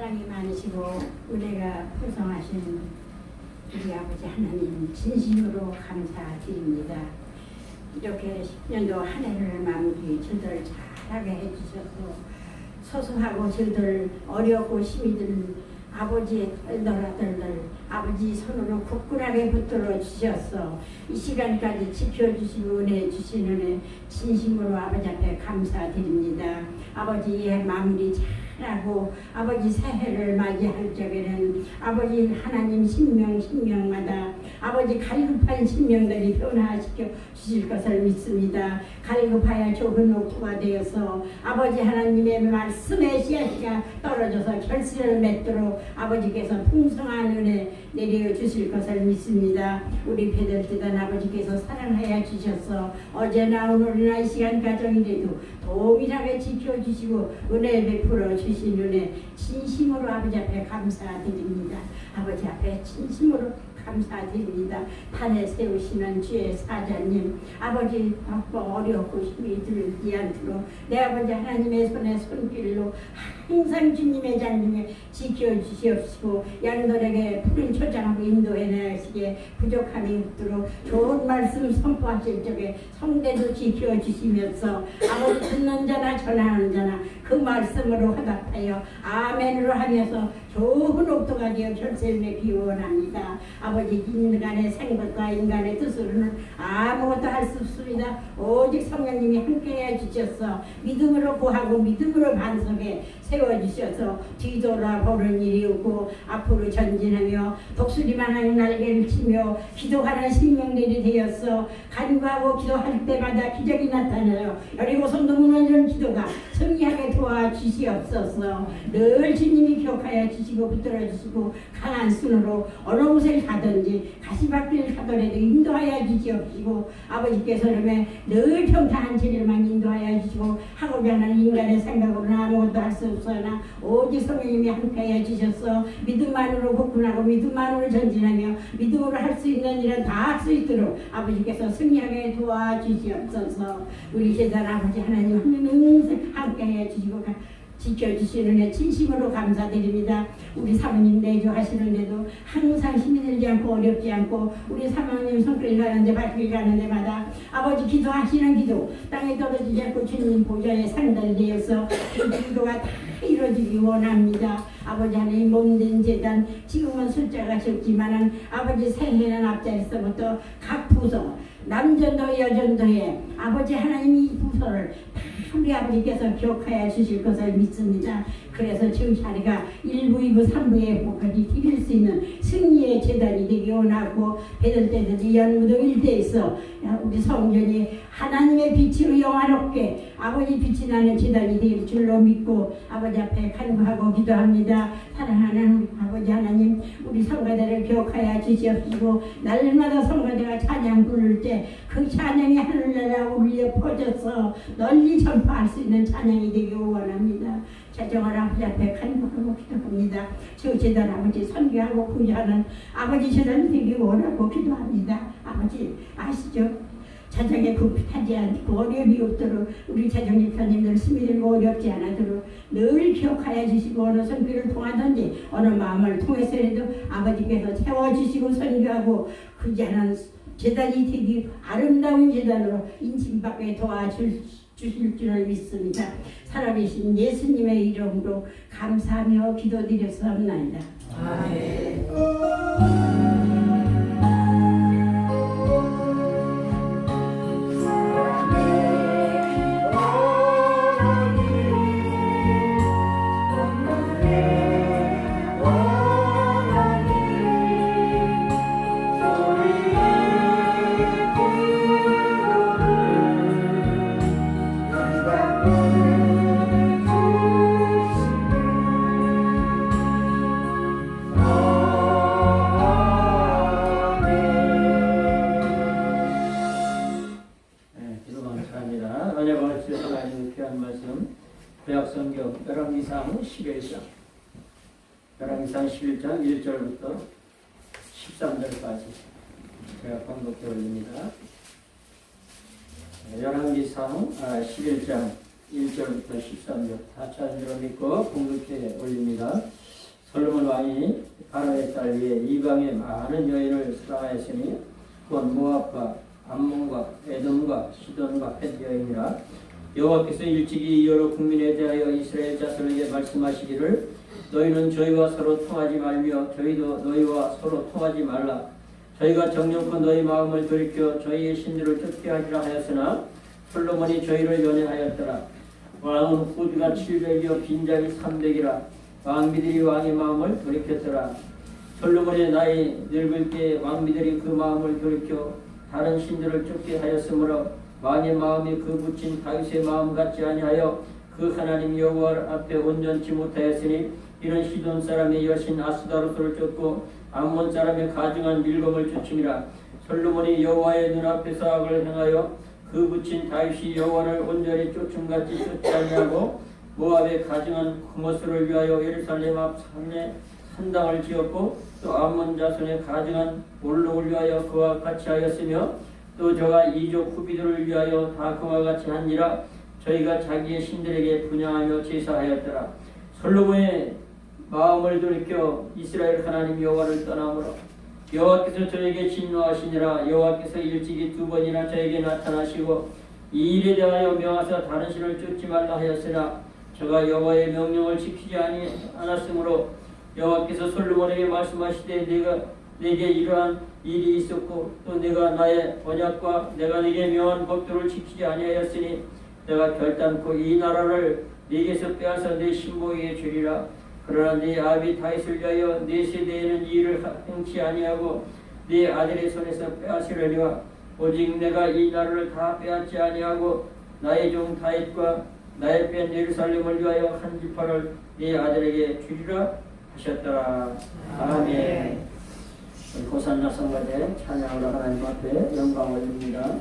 사랑이 많으시고 은혜가 풍성하신 우리 아버지 하나님 진심으로 감사드립니다. 이렇게 10년도 한 해를 마무리 저들 잘하게 해주셔서 소소하고 저들 어렵고 힘이 든 아버지의 떨덜덜덜 아버지 손으로 굳건하게 붙들어 주셔서 이 시간까지 지켜주시고 은혜 주시는 진심으로 아버지 앞에 감사드립니다. 아버지의 마무리 잘하고 아버지 새해를 맞이할 적에는 아버지 하나님 신명마다 아버지 갈급한 신명들이 변화시켜 주실 것을 믿습니다. 갈급하여 좁은 옥토가 되어서 아버지 하나님의 말씀의 씨앗이가 떨어져서 결실을 맺도록 아버지께서 풍성한 은혜 내려 주실 것을 믿습니다. 우리 배들지단 아버지께서 사랑하여 주셔서 어제나 오늘이나 이 시간 가정이라도 동일하게 지켜주시고 은혜 베풀어 주신 은혜 진심으로 아버지 앞에 감사드립니다. 아버지 앞에 진심으로 감사드립니다. 판에 세우시는 주의 사자님 아버지 바빠 어렵고 힘이 들지 않도록 내 아버지 하나님의 손에 손길로 항상 주님의 장중에 지켜주시옵시고 양들에게 푸른 초장하고 인도해 나시기에 부족함이 없도록 좋은 말씀 선포하실 적에 성대도 지켜주시면서 아버지 듣는 자나 전하는 자나 그 말씀으로 화답하여 아멘으로 하면서 좋은 옥토가 되어 결실을 맺기 원합니다. 아버지 인간의 생각과 인간의 뜻으로는 아무것도 할 수 없습니다. 오직 성령님이 함께해 주셔서 믿음으로 구하고 믿음으로 반석에 세워주셔서 뒤돌아보는 일이 없고 앞으로 전진하며 독수리만한 날개를 치며 기도하는 신명들이 되어서 간구하고 기도할 때마다 기적이 나타나요. 여리고성도 무너지는 기도가 승리하게 도와주시옵소서. 늘 주님이 기억하여 주시고 붙들어 주시고 강한 손으로 어느 곳에 가든지 가시밭길을 가더라도 인도하여 주시옵시고 아버지께서는 늘 평탄한 길을만 인도하여 주시고 하고자 하는 인간의 생각으로는 아무것도 할 수 없으나 오직 성령님이 함께해 주셔서 믿음만으로 굳건하고 믿음만으로 전진하며 믿음으로 할 수 있는 일은 다 할 수 있도록 아버지께서 승리하게 도와주시옵소서. 우리 제단 아버지 하나님 항상 함께해 주시고 지켜주시는 애 진심으로 감사드립니다. 우리 사모님 내조하시는데도 항상 힘이 들지 않고 어렵지 않고 우리 사모님 손길 가는데 발길 가는 데마다 아버지 기도하시는 기도 땅에 떨어지지 않고 주님 보좌에 상달되어서 그 기도가 다 이루어지기 원합니다. 아버지 하나님 몸된 재단 지금은 숫자가 적지만은 아버지 새해는 앞자리서부터 각 부서 남전도 여전도에 아버지 하나님 이 부서를 우리 아버지께서 기억하여 주실 것을 믿습니다. 그래서 지금 자리가 1부, 2부, 3부에 복까지 드릴 수 있는 승리의 재단이 되기 원하고 배들 때든지 연무동 일대에서 우리 성전이 하나님의 빛으로 영화롭게 아버지 빛이 나는 재단이 될 줄로 믿고 아버지 앞에 간구하고 기도합니다. 사랑하는 우리 아버지 하나님 우리 성가대를 기억하여 주시옵시고 날마다 성가대가 찬양 부를 때 그 찬양이 하늘나라 울려 퍼져서 널리 전파할 수 있는 찬양이 되기 원합니다. 자정을 아버지 앞에 간구하고 기도합니다. 저 재단 아버지 선교하고 구제하는 아버지 재단이 되기 원하고 기도합니다. 아버지 아시죠? 자정에 급하지 않고 어려움이 없도록 우리 자정집사님들 힘이 들고 어렵지 않도록 늘 기억하여 주시고 어느 선교를 통하든지 어느 마음을 통해서라도 아버지께서 채워주시고 선교하고 구제하는 재단이 되기 아름다운 재단으로 인침받게 도와주실 줄을 믿습니다. 살아계신 예수님의 이름으로 감사하며 기도드렸사옵나이다. 아멘. 구약성경 열왕기상 11장 열왕기상 11장 1절부터 13절까지 제가 번복해 올립니다. 열왕기상 11장 1절부터 13절 다 찾은 줄 믿고 봉독해 올립니다. 솔로몬 왕이 바로의 딸 위에 이방의 많은 여인을 사랑하였으니 그건 모압과 암몬과 에돔과 시돈과 헷 여인이라. 여호와께서 일찍이 여러 국민에 대하여 이스라엘 자손에게 말씀하시기를 너희는 저희와 서로 통하지 말며 저희도 너희와 서로 통하지 말라. 저희가 정령코 너희 마음을 돌이켜 저희의 신들을 쫓게 하리라 하였으나 솔로몬이 저희를 연애하였더라. 왕은 후주가 700이요 빈장이 300이라. 왕비들이 왕의 마음을 돌이켰더라. 솔로몬의 나이 늙을 때 왕비들이 그 마음을 돌이켜 다른 신들을 쫓게 하였으므로 왕의 마음이 그 붙인 다윗의 마음 같지 아니하여 그 하나님 여호와 앞에 온전치 못하였으니 이는 시돈 사람의 여신 아스다로스를 쫓고 암몬 사람의 가증한 밀검을 쫓음이라. 솔로몬이 여호와의 눈앞에서 악을 행하여 그 붙인 다윗이 여호와를 온전히 쫓음같이 쫓지 아니하고 모압의 가증한 구모스를 위하여 예루살렘 앞 산에 산당을 지었고 또 암몬 자손의 가증한 몰록을 위하여 그와 같이 하였으며 또 저가 이족 후비들을 위하여 다 그와 같이 하니라. 저희가 자기의 신들에게 분양하며 제사하였더라. 솔로몬의 마음을 돌이켜 이스라엘 하나님 여호와를 떠나므로 여호와께서 저에게 진노하시니라. 여호와께서 일찍이 2번이나 저에게 나타나시고 이 일에 대하여 명하사 다른 신을 쫓지 말라 하였으나 저가 여호와의 명령을 지키지 않았으므로 여호와께서 솔로몬에게 말씀하시되 내게 이러한 일이 있었고 또 내가 나의 언약과 내가 네게 명한 법도를 지키지 아니하였으니 내가 결단코 이 나라를 네게서 빼앗아 내 신복에게 주리라. 그러나 네 아비 다윗을 위하여 네 세대에는 이 일을 행치 아니하고 네 아들의 손에서 빼앗으려니와 오직 내가 이 나라를 다 빼앗지 아니하고 나의 종 다윗과 나의 뺀 예루살렘을 위하여 한 지파를 네 아들에게 주리라 하셨더라. 아멘. 호산나 성가대 찬양을 하나님 앞에 영광 올립니다.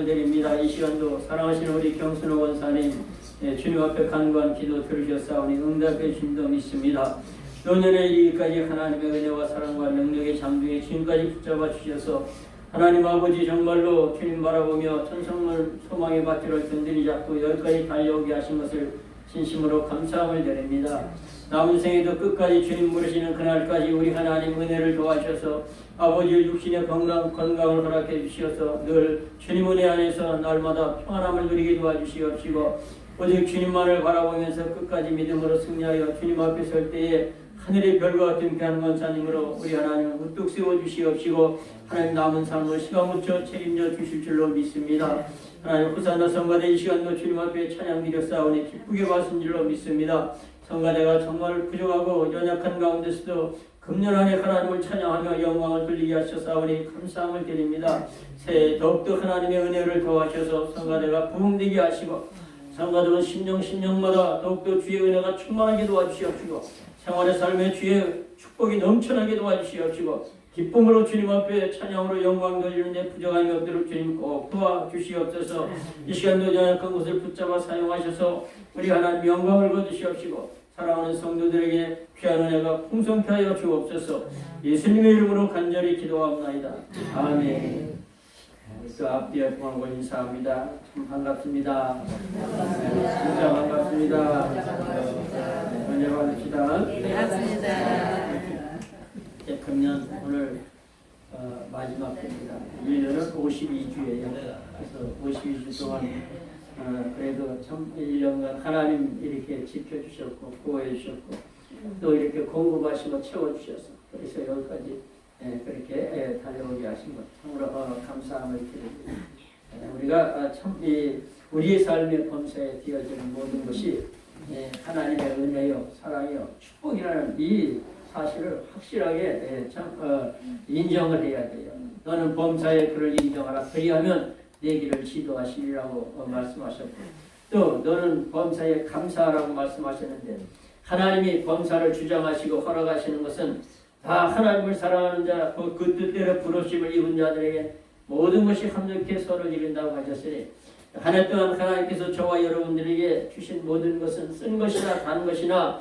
감사함을 드립니다. 이 시간도 사랑하시는 우리 경순호 원사님 주님 앞에 간구한 기도 들으셨사오니 응답해 주심도 믿습니다. 노년의 이르기까지 하나님의 은혜와 사랑과 능력의 잠중에 지금까지 붙잡아 주셔서 하나님 아버지 정말로 주님 바라보며 천성을 소망의 밭을 든든히 잡고 여기까지 달려오게 하신 것을 진심으로 감사함을 드립니다. 남은 생에도 끝까지 주님 부르시는 그날까지 우리 하나님 은혜를 도와주셔서 아버지의 육신의 건강을 허락해 주시어서 늘 주님 은혜 안에서 날마다 평안함을 누리게 도와주시옵시고 오직 주님만을 바라보면서 끝까지 믿음으로 승리하여 주님 앞에 설 때에 하늘의 별과 같은 귀한 권사님으로 우리 하나님을 우뚝 세워주시옵시고 하나님 남은 삶을 시간무쳐 책임져 주실 줄로 믿습니다. 하나님 호산나 성가대 이 시간도 주님 앞에 찬양 드렸사오니 기쁘게 받은 줄로 믿습니다. 성가대가 정말 부족하고 연약한 가운데서도 금년 안에 하나님을 찬양하며 영광을 돌리게 하셨사오니 감사함을 드립니다. 새해 더욱더 하나님의 은혜를 더하셔서 성가대가 부흥되게 하시고 성가대는 심령마다 더욱더 주의 은혜가 충만하게 도와주시옵시고 생활의 삶에 주의 축복이 넘쳐나게 도와주시옵시고 기쁨으로 주님 앞에 찬양으로 영광 돌리는데 부족함이 없도록 주님 꼭 도와주시옵소서. 이 시간도 연약한 것을 붙잡아 사용하셔서 우리 하나님 영광을 거두시옵시고 사랑하는 성도들에게 귀한 은혜가 풍성케 하여 주옵소서. 예수님의 이름으로 간절히 기도합나이다. 아멘. 그 앞뒤에 보고 인사합니다. 참 반갑습니다. 진짜 반갑습니다. 은혜 받으시다. 네, 맞습니다. 금년 오늘 마지막 때입니다. 1년은 52주예요. 그래서 52주 동안 그래도 참 1년간 하나님 이렇게 지켜주셨고 보호해 주셨고 또 이렇게 공급하시고 채워주셔서 그래서 여기까지 그렇게 달려오게 하신 것 참으로 감사함을 드립니다. 우리가 참 우리의 삶의 범사에 되어지는 모든 것이 하나님의 은혜요 사랑이요 축복이라는 이 사실을 확실하게 참 인정을 해야 돼요. 너는 범사에 그를 인정하라. 그리하면 내 길을 지도하시리라고 말씀하셨고 또 너는 범사에 감사하라고 말씀하셨는데 하나님이 범사를 주장하시고 허락하시는 것은 다 하나님을 사랑하는 자, 그 뜻대로 부르심을 입은 자들에게 모든 것이 합력해 서로 이룬다고 하셨으니 한 해 동안 하나님께서 저와 여러분들에게 주신 모든 것은 쓴 것이나 단 것이나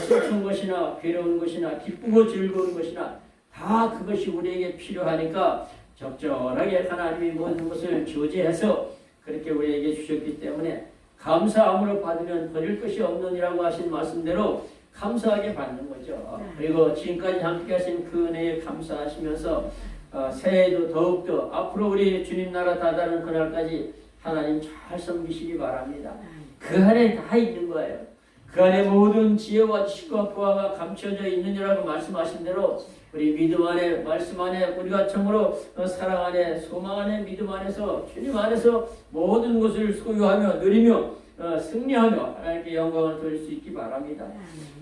슬픈 것이나 괴로운 것이나 기쁘고 즐거운 것이나 다 그것이 우리에게 필요하니까 적절하게 하나님이 모든 것을 조제해서 그렇게 우리에게 주셨기 때문에 감사함으로 받으면 버릴 것이 없느니라고 하신 말씀대로 감사하게 받는 거죠. 그리고 지금까지 함께 하신 그 은혜에 감사하시면서 새해에도 더욱더 앞으로 우리 주님 나라 다다른 그날까지 하나님 잘 섬기시기 바랍니다. 그 안에 다 있는 거예요. 그 안에 모든 지혜와 지식과 보화가 감춰져 있느니라고 말씀하신 대로 우리 믿음 안에 말씀 안에 우리가 참으로 사랑 안에 소망 안에 믿음 안에서 주님 안에서 모든 것을 소유하며 누리며 승리하며 하나님께 영광을 돌릴 수 있기 바랍니다.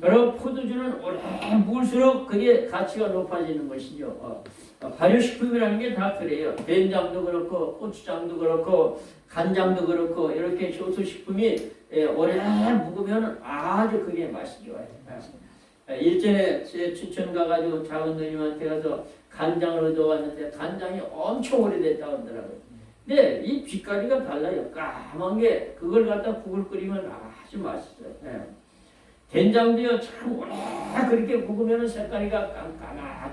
여러분 포도주는 오래 묵을수록 그게 가치가 높아지는 것이죠. 발효식품이라는 게 다 그래요. 된장도 그렇고 고추장도 그렇고 간장도 그렇고 이렇게 효소식품이 오래 묵으면 아주 그게 맛이 좋아요. 일전에 제 춘천 가가지고 작은 누님한테 가서 간장을 얻어왔는데 간장이 엄청 오래됐다고 하더라고요. 근데 이 빛깔이가 달라요. 까만 게 그걸 갖다 국을 끓이면 아주 맛있어요. 된장도요 참 오래 그렇게 묵으면 색깔이가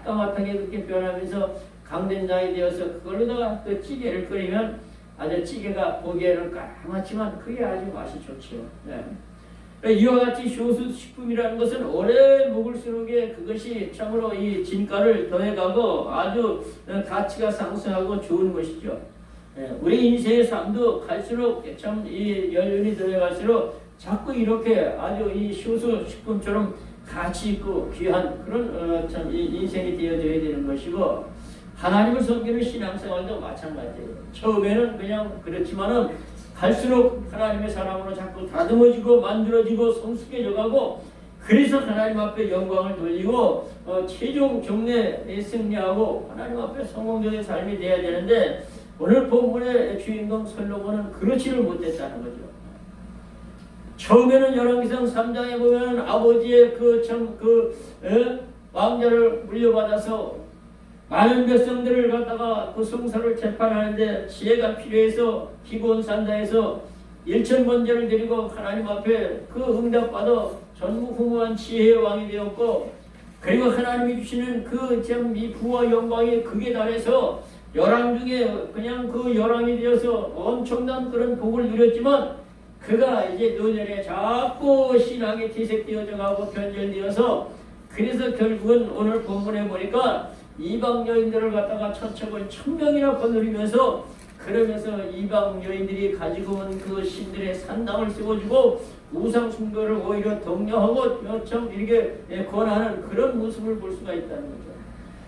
까맣게 그렇게 변하면서 강된장이 되어서 그걸로다가 그 찌개를 끓이면 아주 찌개가 보기에는 까맣지만 그게 아주 맛이 좋죠. 이와 같이 효소식품이라는 것은 오래 묵을수록 그것이 참으로 이 진가를 더해가고 아주 가치가 상승하고 좋은 것이죠. 우리 인생의 삶도 갈수록 참 이 연륜이 더해갈수록 자꾸 이렇게 아주 이 효소식품처럼 가치 있고 귀한 그런 참 인생이 되어져야 되는 것이고 하나님을 섬기는 신앙생활도 마찬가지예요. 처음에는 그냥 그렇지만은 갈수록 하나님의 사랑으로 자꾸 다듬어지고 만들어지고 성숙해져가고 그래서 하나님 앞에 영광을 돌리고 최종 경례에 승리하고 하나님 앞에 성공적인 삶이 돼야 되는데 오늘 본문의 주인공 솔로몬은 그렇지를 못했다는 거죠. 처음에는 열왕기상 3장에 보면 아버지의 왕자를 물려받아서 많은 백성들을 갖다가 그 성사를 재판하는데 지혜가 필요해서 기본산다에서 1000번제를 드리고 하나님 앞에 그 응답받아 전무후무한 지혜의 왕이 되었고, 그리고 하나님이 주시는 그 참 이 부와 영광이 극에 달해서 열왕 중에 그냥 그 열왕이 되어서 엄청난 그런 복을 누렸지만, 그가 이제 노년에 자꾸 신앙이 퇴색되어져 가고 변절되어서, 그래서 결국은 오늘 본문에 보니까 이방 여인들을 갖다가 처첩을 1000명이나 거느리면서, 그러면서 이방 여인들이 가지고 온 그 신들의 산당을 세워주고 우상 숭배를 오히려 독려하고 참 이렇게 권하는 그런 모습을 볼 수가 있다는 거죠.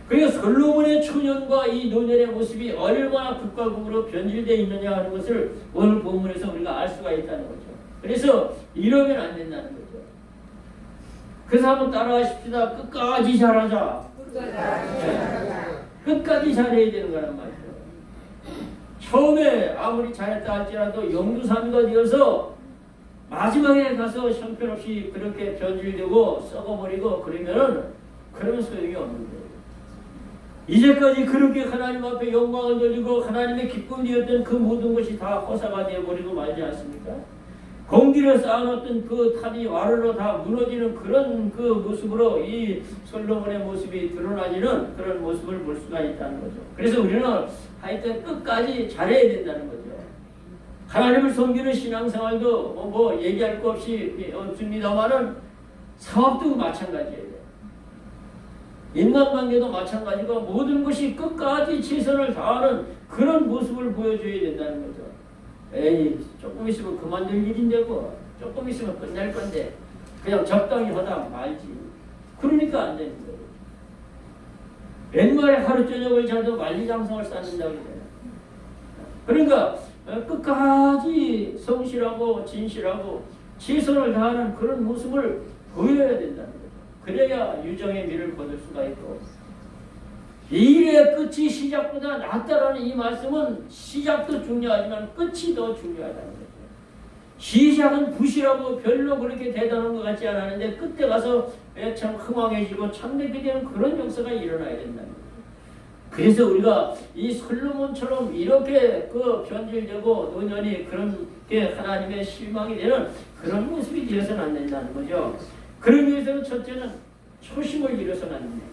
그러니까 솔로몬의 초년과 이 노년의 모습이 얼마나 극과 극으로 변질되어 있느냐 하는 것을 오늘 본문에서 우리가 알 수가 있다는 거죠. 그래서 이러면 안 된다는 거죠. 그래서 한번 따라하십시다. 끝까지 잘하자. 끝까지 잘해야 되는 거란 말이죠. 처음에 아무리 잘했다 할지라도 영두삼위가 되어서 마지막에 가서 형편없이 그렇게 변질되고 썩어버리고 그러면 소용이 없는 거예요. 이제까지 그렇게 하나님 앞에 영광을 돌리고 하나님의 기쁨이었던 그 모든 것이 다 허사가 되어버리고 말지 않습니까? 공기를 쌓아놓던 그 탑이 와르르 다 무너지는 그런 그 모습으로 이 솔로몬의 모습이 드러나지는 그런 모습을 볼 수가 있다는 거죠. 그래서 우리는 하여튼 끝까지 잘해야 된다는 거죠. 하나님을 섬기는 신앙생활도 뭐 얘기할 거 없이 없습니다만은 사업도 마찬가지예요. 인간관계도 마찬가지고 모든 것이 끝까지 최선을 다하는 그런 모습을 보여줘야 된다는 거죠. 에이, 조금 있으면 그만둘 일인데 뭐 조금 있으면 끝날 건데 그냥 적당히 하다 말지. 그러니까 안 되는 거예요. 옛말에 하루 저녁을 자도 만리장성을 쌓는다고 그래요. 그러니까 끝까지 성실하고 진실하고 최선을 다하는 그런 모습을 보여야 된다는 거죠. 그래야 유정의 미를 거둘 수가 있고, 이 일의 끝이 시작보다 낫다라는 이 말씀은 시작도 중요하지만 끝이 더 중요하다는 거죠. 시작은 부실하고 별로 그렇게 대단한 것 같지 않았는데 끝에 가서 참 흥황해지고 참되게 되는 그런 역사가 일어나야 된다는 거죠. 그래서 우리가 이 솔로몬처럼 이렇게 그 변질되고 노년이 그런 게 하나님의 실망이 되는 그런 모습이 되어서는 안 된다는 거죠. 그러기 위해서는 첫째는 초심을 잃어서는 안 됩니다.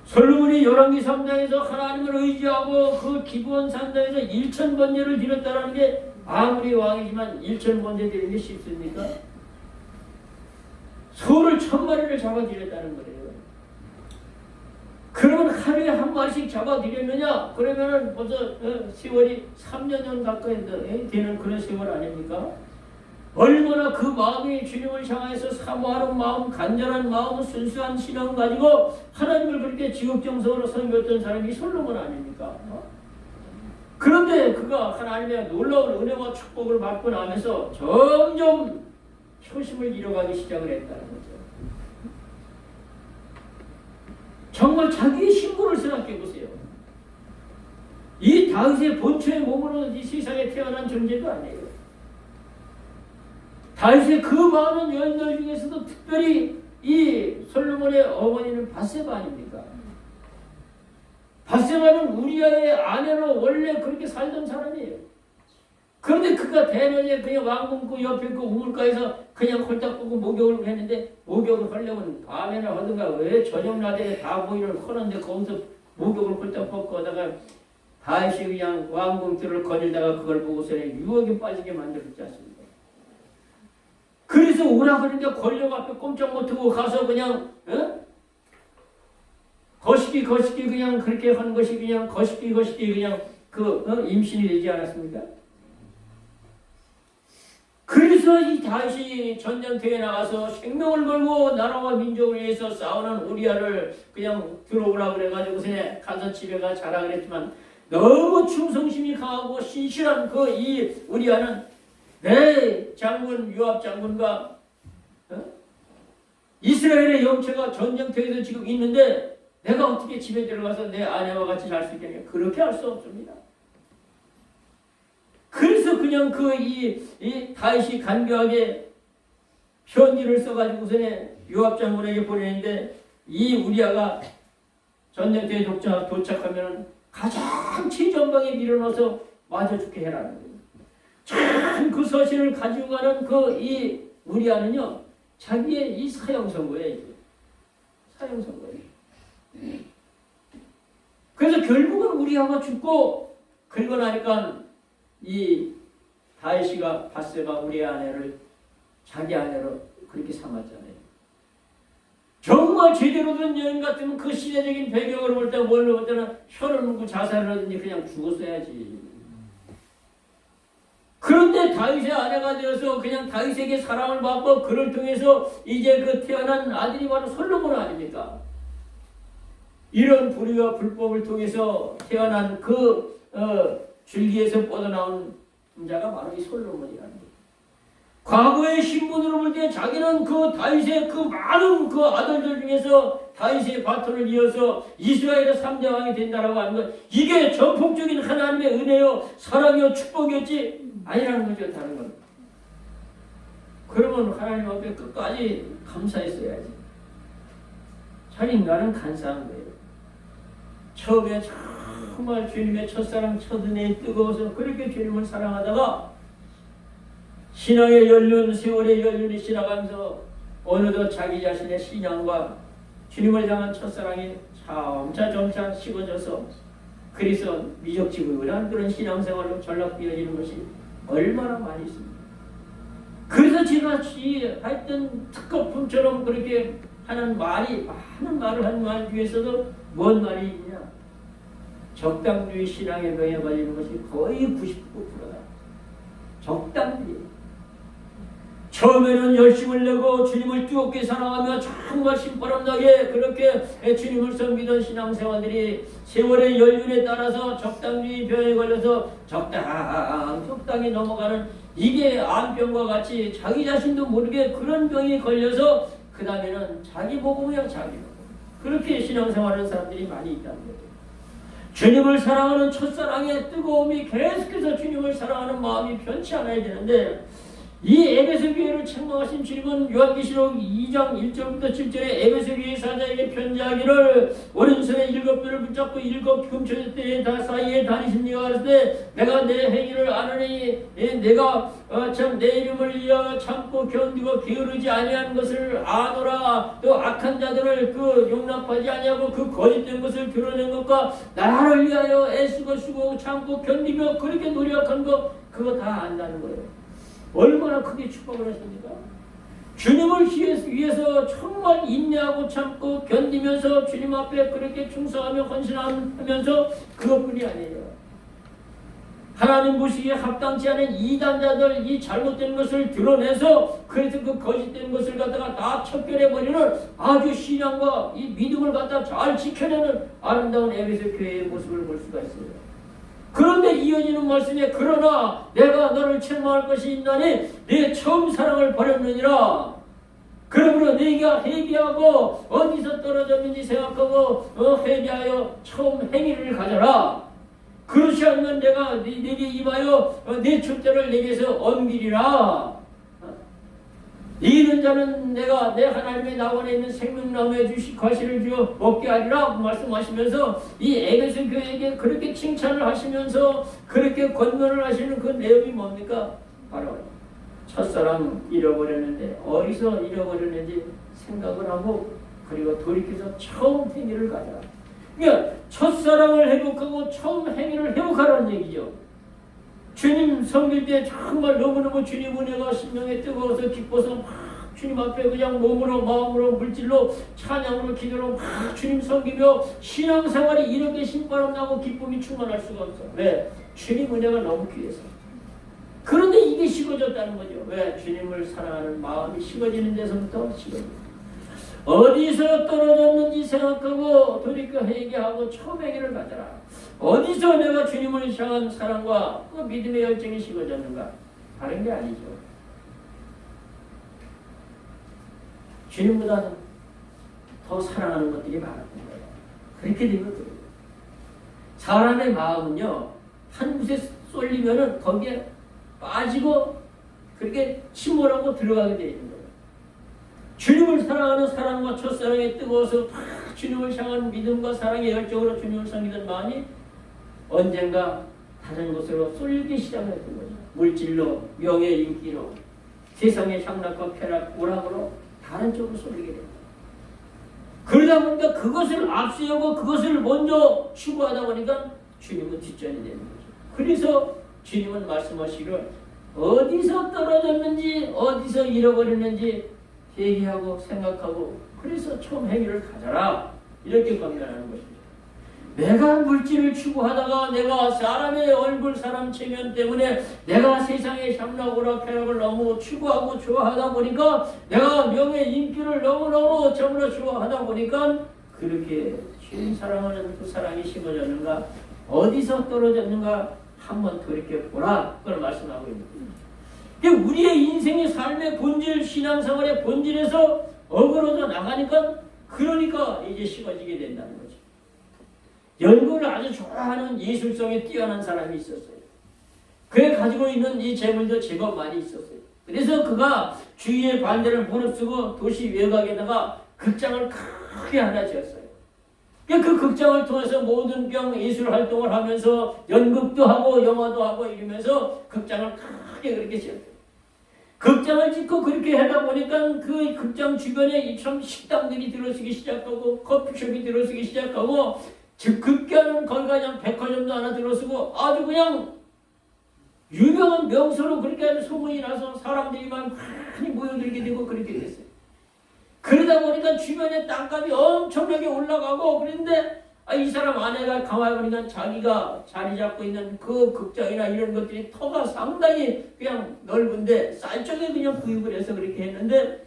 솔로몬이 열왕기 3장에서 하나님을 의지하고 그 기브온 산당에서 1000번제를 드렸다는 게 아무리 왕이지만 1000번제 드리는 게 쉽습니까? 소를 1000마리를 잡아드렸다는 거예요. 그러면 하루에 한 마리씩 잡아드렸느냐? 그러면은 벌써 세월이 3년 가까이 되는 그런 세월 아닙니까? 얼마나 그 마음이 주님을 향해서 사모하는 마음, 간절한 마음, 순수한 신앙 가지고 하나님을 그렇게 지극정성으로 섬겼던 사람이 솔로몬 아닙니까? 그런데 그가 하나님의 놀라운 은혜와 축복을 받고 나면서 점점 초심을 잃어가기 시작을 했다는 거죠. 정말 자기의 신분을 생각해 보세요. 이 다윗의 본처의 몸으로 이 세상에 태어난 존재도 아니에요. 다윗의 그 많은 여인들 중에서도 특별히 이 솔로몬의 어머니는 밧세바 아닙니까? 밧세바는 우리아의 아내로 원래 그렇게 살던 사람이에요. 그런데 그가 대낮에 그냥 왕궁 그 옆에 그 우물가에서 그냥 홀딱 보고 목욕을 했는데, 목욕을 하려면 밤에나 하든가 왜 저녁 낮에 다 보이는 허는데 거기서 목욕을 홀딱 벗고 하다가 다윗이 그냥 왕궁 뜰을 거닐다가 그걸 보고서 유혹에 빠지게 만들었지 않습니까? 그래서 오라 그러는데 권력 앞에 꼼짝 못하고 가서 그냥 거시기 그냥 그렇게 한 것이 그냥 거시기 그냥 임신이 되지 않았습니까? 그래서 이 다윗이 전쟁터에 나가서 생명을 걸고 나라와 민족을 위해서 싸우는 우리아를 그냥 들어오라 그래가지고 가서 집에 자라 그랬지만, 너무 충성심이 강하고 신실한 그 이 우리아는 내 장군 요압 장군과 이스라엘의 영체가 전쟁터에서 지금 있는데 내가 어떻게 집에 들어가서 내 아내와 같이 잘 수 있겠냐? 그렇게 할 수 없습니다. 그래서 그냥 이 다윗이 간교하게 편지를 써가지고 요압 장군에게 보내는데, 이 우리아가 전쟁터에 도착하면 가장 최전방에 밀어넣어서 맞아 죽게 해라는 거예요. 참 그 서신을 가지고 가는 이 우리아는요, 자기의 이 사형 선고예요. 사형 선고예요. 그래서 결국은 우리아가 죽고, 그리고 나니까 이 다윗이가 밧세바 우리아 아내를 자기 아내로 그렇게 삼았잖아요. 정말 제대로 된 여인 같으면 그 시대적인 배경으로 볼 때 뭘로 볼 때는 혀를 물고 자살을 하든지 그냥 죽었어야지. 그런데 다윗의 아내가 되어서 그냥 다윗에게 사랑을 받고 그를 통해서 이제 그 태어난 아들이 바로 솔로몬 아닙니까? 이런 불의와 불법을 통해서 태어난 줄기에서 뻗어나온 자가 바로 이 솔로몬이라는 거예요. 과거의 신분으로 볼 때 자기는 그 다윗의 그 많은 그 아들들 중에서 다윗의 바톤을 이어서 이스라엘의 3대 왕이 된다라고 하는 것, 이게 전폭적인 하나님의 은혜요, 사랑이요, 축복이었지 아니라는 거죠. 다른 건. 그러면 하나님 앞에 끝까지 감사했어야지. 참 인간은 간사한 거예요. 처음에 정말 주님의 첫사랑 첫은혜에 뜨거워서 그렇게 주님을 사랑하다가 신앙의 연륜, 세월의 연륜이 지나가면서 어느덧 자기 자신의 신앙과 주님을 향한 첫사랑이 점차 식어져서 그래서 미적지근한 그런 신앙생활로 전락되어지는 것이 얼마나 많이 있습니다. 그래서 제가 하여튼 특거품처럼 그렇게 하는 말이, 많은 말을 한 말 중에서도 뭔 말이 있냐? 적당주의 신앙의 병에 걸리는 것이 거의 99%다. 적당주의. 처음에는 열심을 내고 주님을 뜨겁게 사랑하며 정말 신바람나게 그렇게 주님을 섬기던 신앙생활들이 세월의 연륜에 따라서 적당주의 병에 걸려서 적당히 넘어가는, 이게 암병과 같이 자기 자신도 모르게 그런 병이 걸려서 그 다음에는 자기 복음이야 자기 복음. 그렇게 신앙생활하는 사람들이 많이 있다는 거죠. 주님을 사랑하는 첫사랑의 뜨거움이 계속해서 주님을 사랑하는 마음이 변치 않아야 되는데, 이 에베소 교회를 책망하신 주님은 요한계시록 2장 1절부터 7절에 에베소 교회 사자에게 편지하기를 오른손에 7뼈를 붙잡고 7 금초대 때에 사이에 다니신 이가 가르치되 내가 내 행위를 아느니 내가 참 내 이름을 위하여 참고 견디고 게으르지 아니한 것을 아노라. 또 악한 자들을 용납하지 아니하고 그 거짓된 것을 드러낸 것과 나를 위하여 애쓰고 수고 참고 견디며 그렇게 노력한 거, 그거 다 안다는 거예요. 얼마나 크게 축복을 하십니까? 주님을 위해서 정말 인내하고 참고 견디면서 주님 앞에 그렇게 충성하며 헌신하면서 그것뿐이 아니에요. 하나님 보시기에 합당치 않은 이단자들, 이 잘못된 것을 드러내서 그래서 그 거짓된 것을 갖다가 다 척결해버리는 아주 신앙과 이 믿음을 갖다 잘 지켜내는 아름다운 에베소 교회의 모습을 볼 수가 있어요. 그런데 이어지는 말씀에 그러나 내가 너를 책망할 것이 있나니 내 처음 사랑을 버렸느니라. 그러므로 네가 회개하고 어디서 떨어졌는지 생각하고 회개하여 처음 행위를 가져라. 그렇지 않으면 내가 네게 임하여 내 촛대를 네게서 옮기리라. 이기는 자는 내가 내 하나님의 낙원에 있는 생명나무에 주시 과실을 주어 먹게 하리라 말씀하시면서 이 에베소 교회에게 그렇게 칭찬을 하시면서 그렇게 권면을 하시는 그 내용이 뭡니까? 바로 첫사랑 잃어버렸는데 어디서 잃어버렸는지 생각을 하고 그리고 돌이켜서 처음 행위를 가져라. 그러니까 첫사랑을 회복하고 처음 행위를 회복하라는 얘기죠. 주님 섬길 때 정말 너무너무 주님 은혜가 심령에 뜨거워서 기뻐서 막 주님 앞에 그냥 몸으로 마음으로 물질로 찬양으로 기도로 막 주님 섬기며 신앙생활이 이렇게 신바람 나고 기쁨이 충만할 수가 없어. 왜? 주님 은혜가 너무 귀해서. 그런데 이게 식어졌다는 거죠. 왜? 주님을 사랑하는 마음이 식어지는 데서부터 식어집니다. 어디서 떨어졌는지 생각하고 돌이켜 회개하고 처음 행위를 가져라. 어디서 내가 주님을 향한 사랑과 그 믿음의 열정이 식어졌는가? 다른 게 아니죠. 주님보다는 더 사랑하는 것들이 많았던 거예요. 그렇게 되면 돼요. 사람의 마음은요, 한 곳에 쏠리면은 거기에 빠지고 그렇게 침몰하고 들어가게 되어 있는 거예요. 주님을 사랑하는 사랑과 첫사랑에 뜨거워서 주님을 향한 믿음과 사랑의 열정으로 주님을 섬기던 마음이 언젠가 다른 곳으로 쏠리기 시작했던 거죠. 물질로, 명예, 인기로, 세상의 향락과 쾌락, 오락으로 다른 쪽으로 쏠리게 됩니다. 그러다 보니까 그것을 앞세우고 그것을 먼저 추구하다 보니까 주님은 뒷전이 되는 거죠. 그래서 주님은 말씀하시기를 어디서 떨어졌는지 어디서 잃어버렸는지 회개하고 생각하고 그래서 처음 행위를 가져라 이렇게 권면하는 것입니다. 내가 물질을 추구하다가 내가 사람의 얼굴 사람 체면 때문에 내가 세상의 향락오락 쾌락을 너무 추구하고 좋아하다 보니까 내가 명예 인기를 너무너무 정으로 좋아하다 보니까 그렇게 주님 사랑하는 그 사랑이 심어졌는가 어디서 떨어졌는가 한번 돌이켜보라 그걸 말씀하고 있습니다. 우리의 인생의 삶의 본질 신앙생활의 본질에서 어그러져 나가니까 그러니까 이제 식어지게 된다는 거죠. 연구를 아주 좋아하는 예술성에 뛰어난 사람이 있었어요. 그에 가지고 있는 이 재물도 제법 많이 있었어요. 그래서 그가 주위의 반대를 무릅쓰고 도시 외곽에다가 극장을 크게 하나 지었어요. 그 극장을 통해서 모든 예술 활동을 하면서 연극도 하고 영화도 하고 이러면서 극장을 크게 그렇게 지었어요. 극장을 짓고 그렇게 하다 보니까 그 극장 주변에 참 식당들이 들어서기 시작하고 커피숍이 들어서기 시작하고 즉 급기야는 거기가 그냥 백화점도 하나 들어서고 아주 그냥 유명한 명소로 그렇게 하는 소문이 나서 사람들이 많이 모여들게 되고 그렇게 됐어요. 그러다 보니까 주변에 땅값이 엄청나게 올라가고 그런데 이 사람 아내가 가만히 보니까 자기가 자리 잡고 있는 그 극장이나 이런 것들이 터가 상당히 그냥 넓은데 쌀 쪽에 그냥 구입을 해서 그렇게 했는데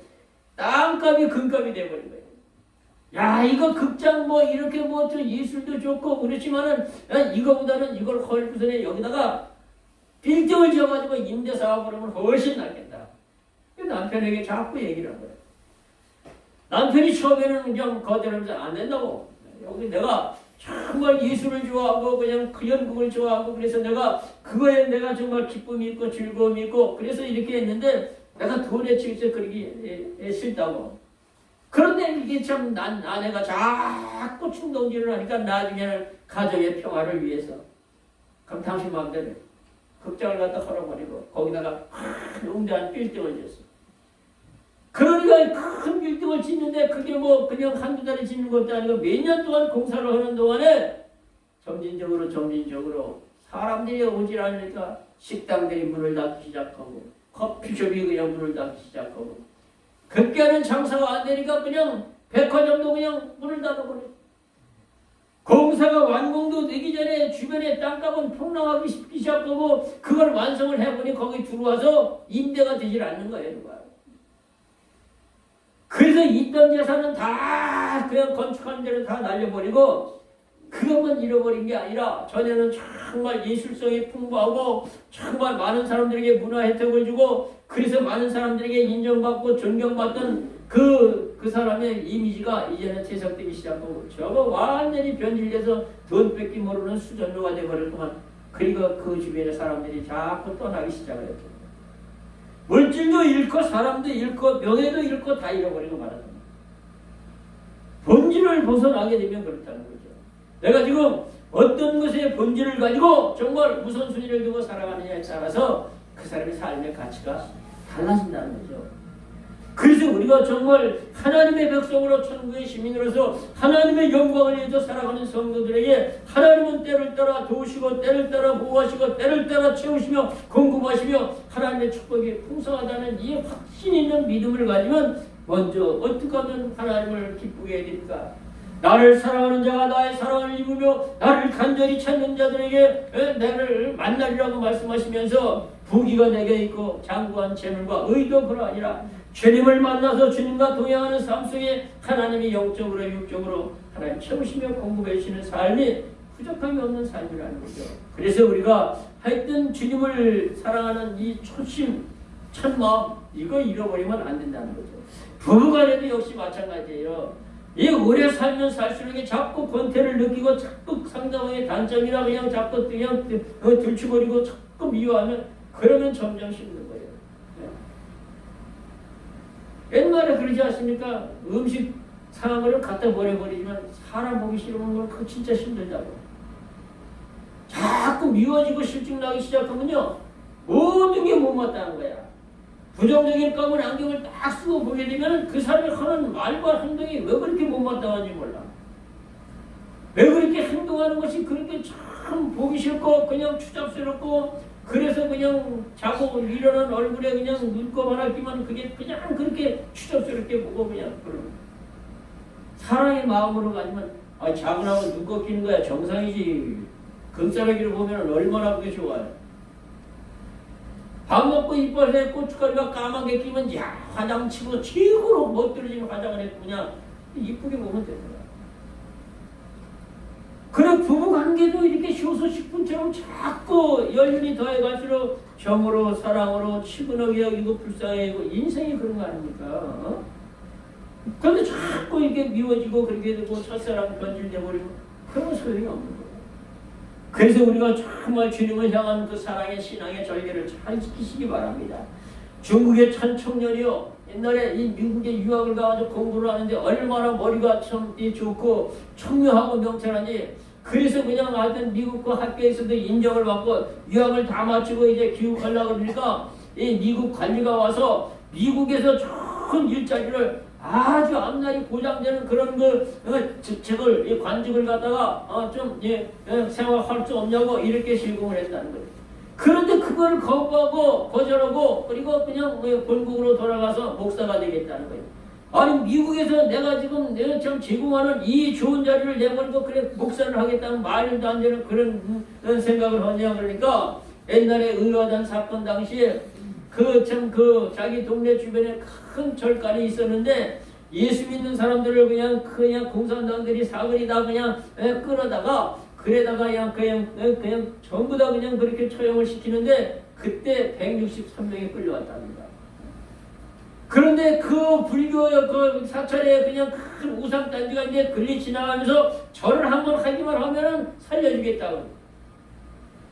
땅값이 금값이 돼버린 거예요. 야 이거 극장 뭐 이렇게 뭐 예술도 좋고 그렇지만은 이거보다는 이걸 헐부선에 여기다가 빌딩을 지어가지고 임대사업 그러면 훨씬 낫겠다. 남편에게 자꾸 얘기를 한 거예요. 남편이 처음에는 그냥 거절하면서 안 된다고. 여기 내가 정말 예술을 좋아하고 그냥 그 연극을 좋아하고 그래서 내가 그거에 내가 정말 기쁨이 있고 즐거움이 있고 그래서 이렇게 했는데 내가 돈에 치고서 그러기 싫다고. 그런데 이게 참 난 아내가 자꾸 충동질을 하니까 나중에는 가정의 평화를 위해서 그럼 당신 마음대로 극장을 갖다 헐어버리고 거기다가 큰 웅대한 빌딩을 지었어. 그러니까 큰 빌딩을 짓는데 그게 뭐 그냥 한두 달에 짓는 것도 아니고 몇 년 동안 공사를 하는 동안에 점진적으로 사람들이 오질 않으니까 식당들이 문을 닫기 시작하고 커피숍이 그냥 문을 닫기 시작하고 그때는 장사가 안 되니까 그냥 백화점도 그냥 문을 닫아버려. 공사가 완공도 되기 전에 주변에 땅값은 폭락하기 시작하고 그걸 완성을 해보니 거기 들어와서 임대가 되질 않는 거예요. 그래서 있던 재산은 다 그냥 건축하는 대로 다 날려버리고 그것만 잃어버린 게 아니라 전에는 정말 예술성이 풍부하고 정말 많은 사람들에게 문화 혜택을 주고 그래서 많은 사람들에게 인정받고 존경받던 그 사람의 이미지가 이제는 퇴색되기 시작하고 저거 완전히 변질돼서 돈 뺏기 모르는 수전료가 되어버렸구만. 그러니까 그 주변의 사람들이 자꾸 떠나기 시작을 했죠. 물질도 잃고 사람도 잃고 명예도 잃고 다 잃어버리고 말았습니다. 본질을 벗어나게 되면 그렇다는 거죠. 내가 지금 어떤 것의 본질을 가지고 정말 우선순위를 두고 살아가느냐에 따라서 그 사람의 삶의 가치가 달라진다는 거죠. 그래서 우리가 정말 하나님의 백성으로 천국의 시민으로서 하나님의 영광을 위해서 살아가는 성도들에게 하나님은 때를 따라 도우시고 때를 따라 보호하시고 때를 따라 채우시며 공급하시며 하나님의 축복이 풍성하다는 이 확신 있는 믿음을 가지면 먼저 어떻게 하면 하나님을 기쁘게 해야 됩니까? 나를 사랑하는 자가 나의 사랑을 입으며 나를 간절히 찾는 자들에게 나를 만나리라고 말씀하시면서 부귀가 내게 있고 장구한 재물과 의도 그러하니라. 주님을 만나서 주님과 동행하는 삶 속에 하나님이 영적으로 육적으로 하나님 채우시며 공급해 주시는 삶이 부족함이 없는 삶이라는 거죠. 그래서 우리가 하여튼 주님을 사랑하는 이 초심, 첫마음 이거 잃어버리면 안 된다는 거죠. 부부간에도 역시 마찬가지예요. 이 오래 살면 살수록 자꾸 권태를 느끼고 자꾸 상대방의 단점이나 그냥 자꾸 그냥 들추거리고 자꾸 미워하면 그러면 점점 힘든 거예요. 옛날에 그러지 않습니까? 음식 상한 거를 갖다 버려버리지만 사람 보기 싫으면 건 그거 진짜 힘들다고. 자꾸 미워지고 실증나기 시작하면요 모든 게 못마땅한 거야. 부정적인 검은 안경을 딱 쓰고 보게 되면 그 사람이 하는 말과 행동이 왜 그렇게 못마땅한지 몰라. 왜 그렇게 행동하는 것이 그렇게 참 보기 싫고 그냥 추잡스럽고 그래서 그냥 자고 일어난 얼굴에 그냥 눈곱 하나 끼면 그게 그냥 그렇게 추잡스럽게 보고 그냥 그러는 사랑의 마음으로 가지면 자고나면 눈곱 끼는 거야 정상이지. 금싸라기를 보면 얼마나 그게 좋아요. 밥 먹고 이빨에 고춧가루가 까맣게 끼면 야 화장 치고 최고로 멋들어지는 화장을 했고 그냥 이쁘게 보면 되는 거야. 그래 부부관계도 이렇게 효소식품처럼 자꾸 연륜이 더해갈수록 정으로 사랑으로 치근하게 여기고 불쌍해 여기고 인생이 그런 거 아닙니까? 어? 그런데 자꾸 이렇게 미워지고 그렇게 되고 첫사랑 변질돼버리면 그런 소용이 없는 거예요. 그래서 우리가 정말 주님을 향한 그 사랑의 신앙의 절개를 잘 지키시기 바랍니다. 중국의 천 청년이요 옛날에 이 미국에 유학을 가가지고 공부를 하는데 얼마나 머리가 참 좋고 청명하고 명철하니 그래서 그냥 하여튼 미국 그 학교에서도 인정을 받고 유학을 다 마치고 이제 귀국하려고 그러니까 이 미국 관리가 와서 미국에서 좋은 일자리를 아주 앞날이 보장되는 그런 직책을 관직을 갖다가 좀 생활할 수 없냐고 이렇게 실공을 했다는 거예요. 그런데 그걸 거부하고 거절하고 그리고 그냥 본국으로 돌아가서 목사가 되겠다는 거예요. 아니 미국에서 내가 지금 내가 참 제공하는 이 좋은 자리를 내버리고 그래 목사를 하겠다는 말도 안 되는 그런 생각을 하냐 그러니까 옛날에 의화단 사건 당시에 그 자기 동네 주변에 큰 절간이 있었는데 예수 믿는 사람들을 그냥 공산당들이 사거리 다 그냥 끌어다가 그래다가 그냥 전부 다 그냥 그렇게 처형을 시키는데 그때 163명이 끌려왔답니다. 그런데 그 불교의 그 사찰에 그냥 큰 우상단지가 이제 걸리 지나가면서 절을 한번 하기만 하면은 살려주겠다고.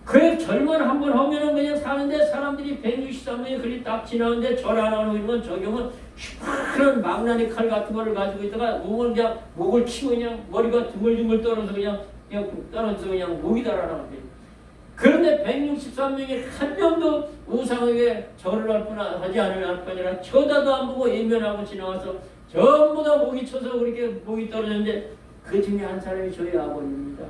그래 절만 한번 하면은 그냥 사는데 사람들이 163명이 걸리 딱 지나는데 절 하나 하는 건 적용은 휘파른 망나니 칼 같은 거를 가지고 있다가 목을 그냥 목을 치고 그냥 머리가 둥글둥글 떨어서 그냥 떨어져서 그냥 목이 달아나는 거예요. 그런데 163명이 한 명도 우상에게 절을 하지 않을 뿐이라 쳐다도 안 보고 예면하고 지나와서 전부 다 목이 쳐서 그렇게 목이 떨어졌는데 그 중에 한 사람이 저희 아버님입니다.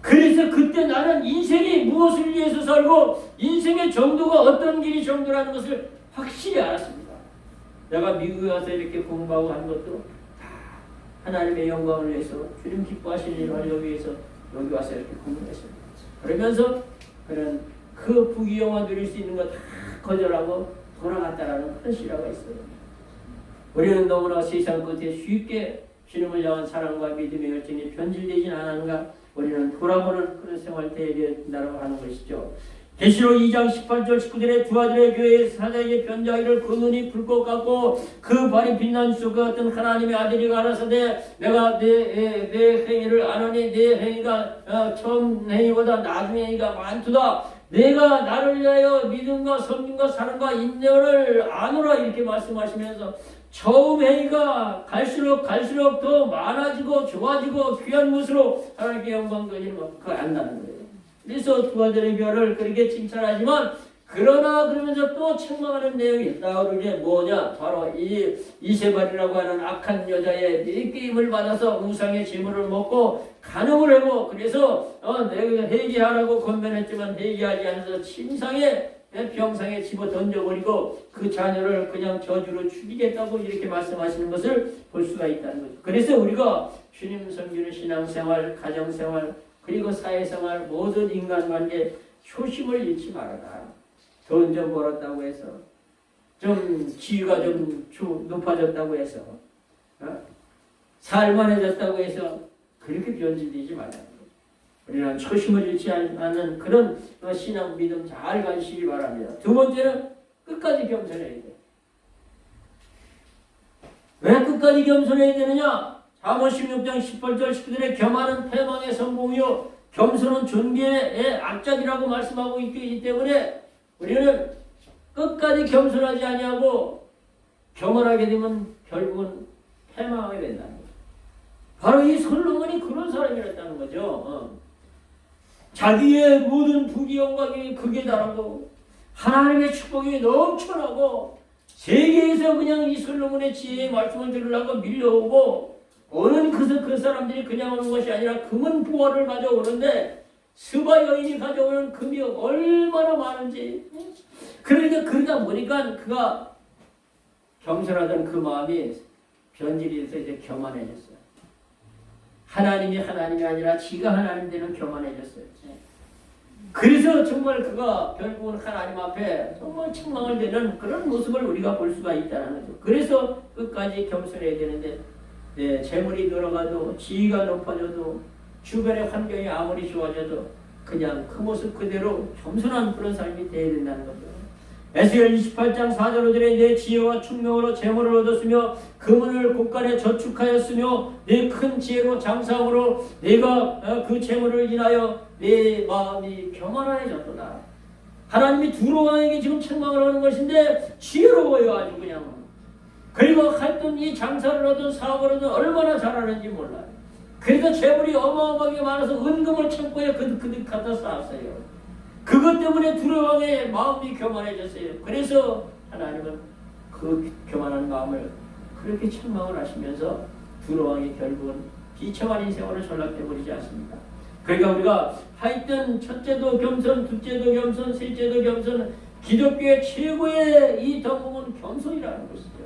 그래서 그때 나는 인생이 무엇을 위해서 살고 인생의 정도가 어떤 길이 정도라는 것을 확실히 알았습니다. 내가 미국에 와서 이렇게 공부하고 한 것도 다 하나님의 영광을 위해서 주님 기뻐하시는 일을 하려고 위해서 여기 와서 이렇게 공부했습니다. 그러면서 그런 그 부귀영화 누릴 수 있는 거 다 거절하고 돌아갔다라는 그런 실화가 있어요. 우리는 너무나 세상 끝에 쉽게 주님을 향한 사랑과 믿음의 열정이 변질되진 않았는가? 우리는 돌아보는 그런 생활 되어야 된다고 하는 것이죠. 계시록 2장 18절 19절에 두 아들의 교회의 사자에게 변자기를 그 눈이 불꽃 같고 그 발이 빛난 수 같은 하나님의 아들이 가라사대 내가 내 행위를 아노니 내 행위가 처음 행위보다 나중 행위가 많도다. 내가 나를 위하여 믿음과 섬김과 사랑과 인내를 아노라 이렇게 말씀하시면서 처음 행위가 갈수록 더 많아지고 좋아지고 귀한 것으로 하나님께 영광 돌리는 거 그거 안다는 거예요. 그래서 두 아들의 별을 그렇게 칭찬하지만 그러나 그러면서 또 책망하는 내용이 있다. 그게 뭐냐? 바로 이 이세발이라고 하는 악한 여자의 게임을 받아서 우상의 재물을 먹고 간음을 하고 그래서 내가 회개하라고 권면했지만 회개하지 않아서 침상에 병상에 집어 던져버리고 그 자녀를 그냥 저주로 죽이겠다고 이렇게 말씀하시는 것을 볼 수가 있다는 거죠. 그래서 우리가 주님 섬기는 신앙생활, 가정생활, 그리고 사회생활, 모든 인간관계 효심을 잃지 말아라. 돈 좀 벌었다고 해서 좀 지위가 좀 높아졌다고 해서 살만해졌다고 해서 그렇게 변질되지 말아라. 우리는 초심을 잃지 않는 그런 신앙 믿음 잘 가지시기 바랍니다. 두 번째는 끝까지 겸손해야 돼. 왜 끝까지 겸손해야 되느냐? 잠언 16장 18절 19절에 겸하는 패망의 성공이요 겸손은 존귀의 앞잡이라고 말씀하고 있기 때문에 우리는 끝까지 겸손하지 아니하고 교만하게 되면 결국은 패망하게 된다는 거죠. 바로 이 솔로몬이 그런 사람이었다는 거죠. 자기의 모든 부귀 영광이 극에 달하고 하나님의 축복이 넘쳐나고 세계에서 그냥 이 솔로몬의 지혜의 말씀을 들으려고 밀려오고 오는 그 사람들이 그냥 오는 것이 아니라 금은 보화를 가져오는데 스바 여인이 가져오는 금이 얼마나 많은지. 그러니까 그러다 보니까 그가 겸손하던 그 마음이 변질이 돼서 이제 교만해졌어요. 하나님이 아니라 지가 하나님 되는 교만해졌어요. 그래서 정말 그가 결국은 하나님 앞에 정말 책망을 되는 그런 모습을 우리가 볼 수가 있다는 거죠. 그래서 끝까지 겸손해야 되는데 재물이 늘어가도 지위가 높아져도 주변의 환경이 아무리 좋아져도 그냥 그 모습 그대로 겸손한 그런 삶이 되어야 된다는 거죠. 에스겔 28장 4절 5절에 내 지혜와 충명으로 재물을 얻었으며 금은을 곳간에 저축하였으며 내 큰 지혜로 장사함으로 내가 그 재물을 인하여 내 마음이 교만해졌도다. 하나님이 두로 왕에게 지금 책망을 하는 것인데 지혜로워요. 아주 그냥. 그리고 하여튼 이 장사를 하든 사업을 하든 얼마나 잘하는지 몰라요. 그래서 재물이 어마어마하게 많아서 은금을 창고에 그득 갖다 쌓았어요. 그것 때문에 두로 왕의 마음이 교만해졌어요. 그래서 하나님은 그 교만한 마음을 그렇게 책망을 하시면서 두로 왕이 결국은 비참한 인생으로 전락돼 버리지 않습니까? 그러니까 우리가 하여튼 첫째도 겸손, 둘째도 겸손, 셋째도 겸손, 기독교의 최고의 이 덕목은 겸손이라는 것이죠.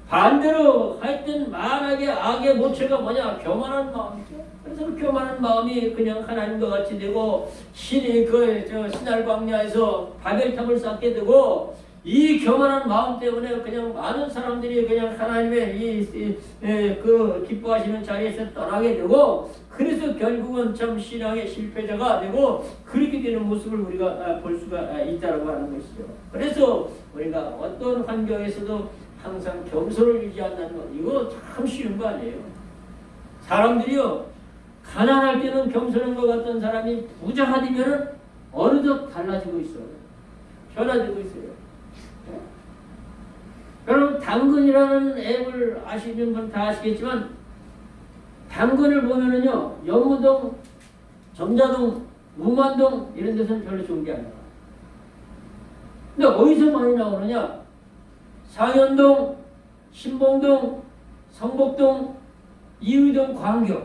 반대로 하여튼 만악의 악의 모체가 뭐냐? 교만한 마음이죠. 그래서 그 교만한 마음이 그냥 하나님과 같이 되고 신이 신할 광야에서 바벨탑을 쌓게 되고 이 교만한 마음 때문에 그냥 많은 사람들이 그냥 하나님의 그 기뻐하시는 자리에서 떠나게 되고 그래서 결국은 참 신앙의 실패자가 되고 그렇게 되는 모습을 우리가 볼 수가 있다고 하는 것이죠. 그래서 우리가 어떤 환경에서도 항상 겸손을 유지한다는 것 이거 참 쉬운 거 아니에요. 사람들이요 가난할 때는 겸손한 것 같던 사람이 부자가 되면은 어느덧 달라지고 있어요. 변화되고 있어요. 여러분 당근이라는 앱을 아시는 분 다 아시겠지만 당근을 보면은요 영무동, 정자동, 무만동 이런 데서는 별로 좋은 게 아니에요. 근데 어디서 많이 나오느냐? 상현동, 신봉동, 성복동, 이의동, 광교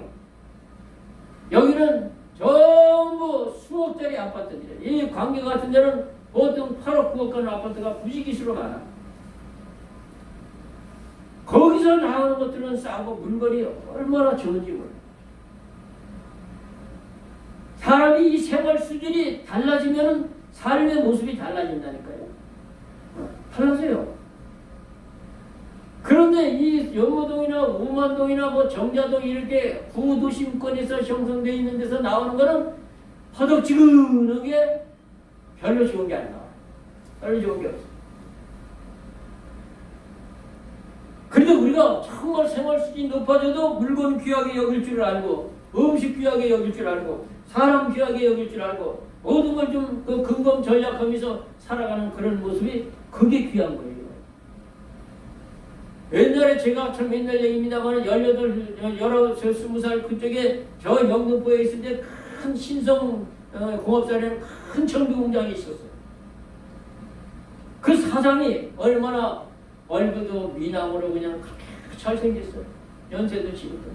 여기는 전부 수억짜리 아파트들이에요. 이 광교 같은 데는 보통 8억, 9억 가는 아파트가 부지기수로 많아. 거기서 나오는 것들은 싸고 물건이 얼마나 좋은지 몰라요. 사람이 이 생활 수준이 달라지면 삶의 모습이 달라진다니까요. 달라져요. 그런데 이 영무동이나 우만동이나 뭐 정자동 이렇게 구도심권에서 형성되어 있는 데서 나오는 거는 허덕지근하게 별로 좋은 게 안 나와요. 별로 좋은 게 없어요. 그래도 우리가 정말 생활 수준이 높아져도 물건 귀하게 여길 줄 알고 음식 귀하게 여길 줄 알고 사람 귀하게 여길 줄 알고 모든 걸 좀 그 근검 전략하면서 살아가는 그런 모습이 그게 귀한 거예요. 옛날에 제가 참 옛날 얘기입니다만 20살 그쪽에 저 영등포에 있을 때 큰 신성 공업사라는 큰 정비 공장이 있었어요. 그 사장이 얼마나 얼굴도 미남으로 그냥 잘생겼어요. 연세도 지금도.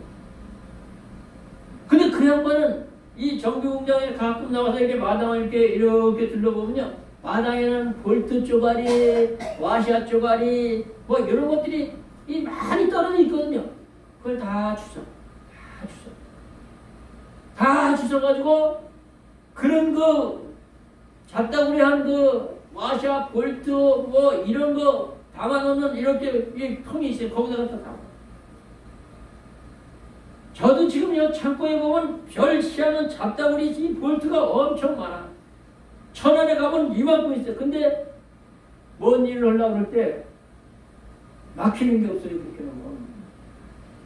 근데 그 양반은 이 정비 공장에 가끔 나와서 이렇게 마당을 이렇게 둘러보면요. 마당에는 볼트 쪼가리, 와샤 쪼가리, 뭐 이런 것들이 많이 떨어져 있거든요. 그걸 다 주워가지고 그런 그 잡다구리한 그 와샤, 볼트 뭐 이런 거 담아놓는 이렇게 통이 있어요. 거기다가 또 담아. 저도 지금 이 창고에 보면 별 시하는 잡다구리 볼트가 엄청 많아. 천안에 가면 이만큼 있어요. 근데 뭔 일을 하려고 그럴 때 막히는 게 없어요. 그렇게 하면.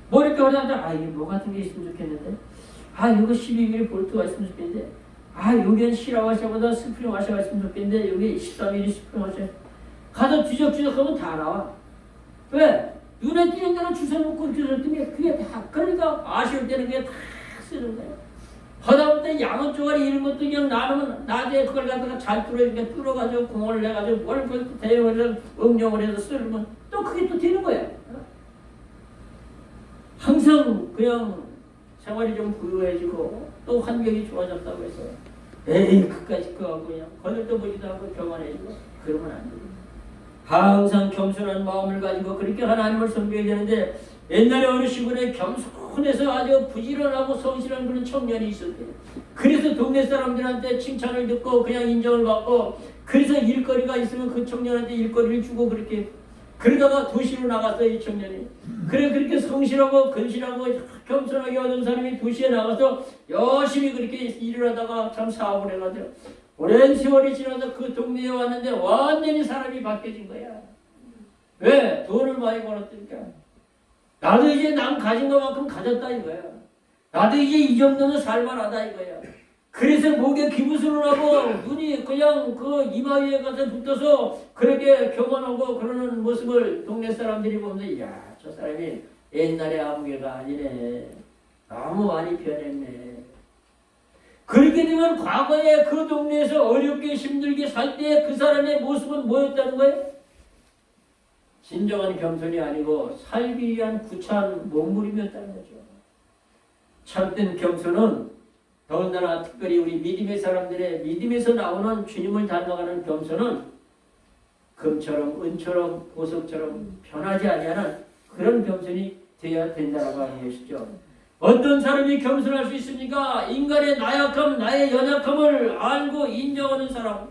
뭐 이렇게 하다가 이게 뭐 같은 게 있으면 좋겠는데 이거 12mm 볼트가 있으면 좋겠는데 여기는 시라와샤보다 스프링 와샤가 있으면 좋겠는데 여기 13mm 스프링 와샤 가서 뒤적뒤적 하면 다 나와. 왜? 눈에 띄는 대로 주워놓고 주워놓더니 그게 다, 그러니까 아쉬울 때는 그게 다 쓰는 거예요. 하다못해 양은 쪼가리 이런 것도 그냥 나누면 나중에 그걸 갖다가 잘 뚫어가지고 공을 내가지고 뭘 그 대용을 해서 응용을 해서 쓰면 또 그게 또 되는 거예요. 항상 그냥 생활이 좀 부유해지고 또 환경이 좋아졌다고 해서 에이 그까짓 거하고 그냥 거들떠 보지도 않고 교만해지고 그러면 안 돼요. 항상 겸손한 마음을 가지고 그렇게 하나님을 섬겨야 되는데 옛날에 어느 시골에 겸손해서 아주 부지런하고 성실한 그런 청년이 있었대요. 그래서 동네 사람들한테 칭찬을 듣고 그냥 인정을 받고 그래서 일거리가 있으면 그 청년한테 일거리를 주고 그렇게 그러다가 도시로 나갔어요. 이 청년이. 그래 그렇게 성실하고 근실하고 겸손하게 얻은 사람이 도시에 나가서 열심히 그렇게 일을 하다가 참 사업을 해가지고 오랜 세월이 지나서 그 동네에 왔는데 완전히 사람이 바뀌어진 거야. 왜? 돈을 많이 벌었으니까. 나도 이제 남 가진 것만큼 가졌다 이거야. 나도 이제 이 정도면 살만하다 이거야. 그래서 목에 기부스를 하고 눈이 그냥 그 이마 위에 가서 붙어서 그렇게 교만하고 그러는 모습을 동네 사람들이 보면서 이야 저 사람이 옛날에 아무개가 아니네. 너무 많이 변했네. 그렇게 되면 과거에 그 동네에서 어렵게 힘들게 살 때 그 사람의 모습은 뭐였다는 거예요? 진정한 겸손이 아니고 살기 위한 구차한 몸부림이었다는 거죠. 참된 겸손은 더군다나 특별히 우리 믿음의 사람들의 믿음에서 나오는 주님을 닮아가는 겸손은 금처럼 은처럼 보석처럼 변하지 아니하는 그런 겸손이 되어야 된다고 하는 것이죠. 어떤 사람이 겸손할 수 있습니까? 인간의 나약함, 나의 연약함을 알고 인정하는 사람.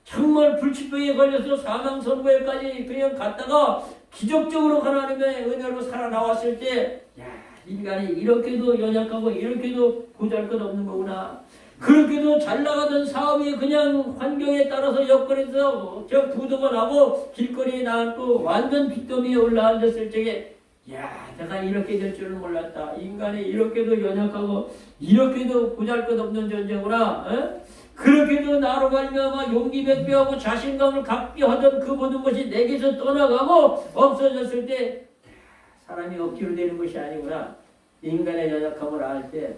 정말 불치병에 걸려서 사망 선고에까지 그냥 갔다가 기적적으로 하나님의 은혜로 살아나왔을 때 야, 인간이 이렇게도 연약하고 이렇게도 보잘것없는 거구나. 그렇게도 잘 나가던 사업이 그냥 환경에 따라서 여건에서 저 부도가 나고 길거리에 나왔고 완전 빚더미에 올라앉았을 적에 야, 내가 이렇게 될 줄은 몰랐다. 인간이 이렇게도 연약하고 이렇게도 보잘것없는 존재구나. 에? 그렇게도 나로 말미암아 용기 백배하고 자신감을 갖게 하던 그 모든 것이 내게서 떠나가고 없어졌을 때 사람이 억지로 되는 것이 아니구나. 인간의 연약함을 알 때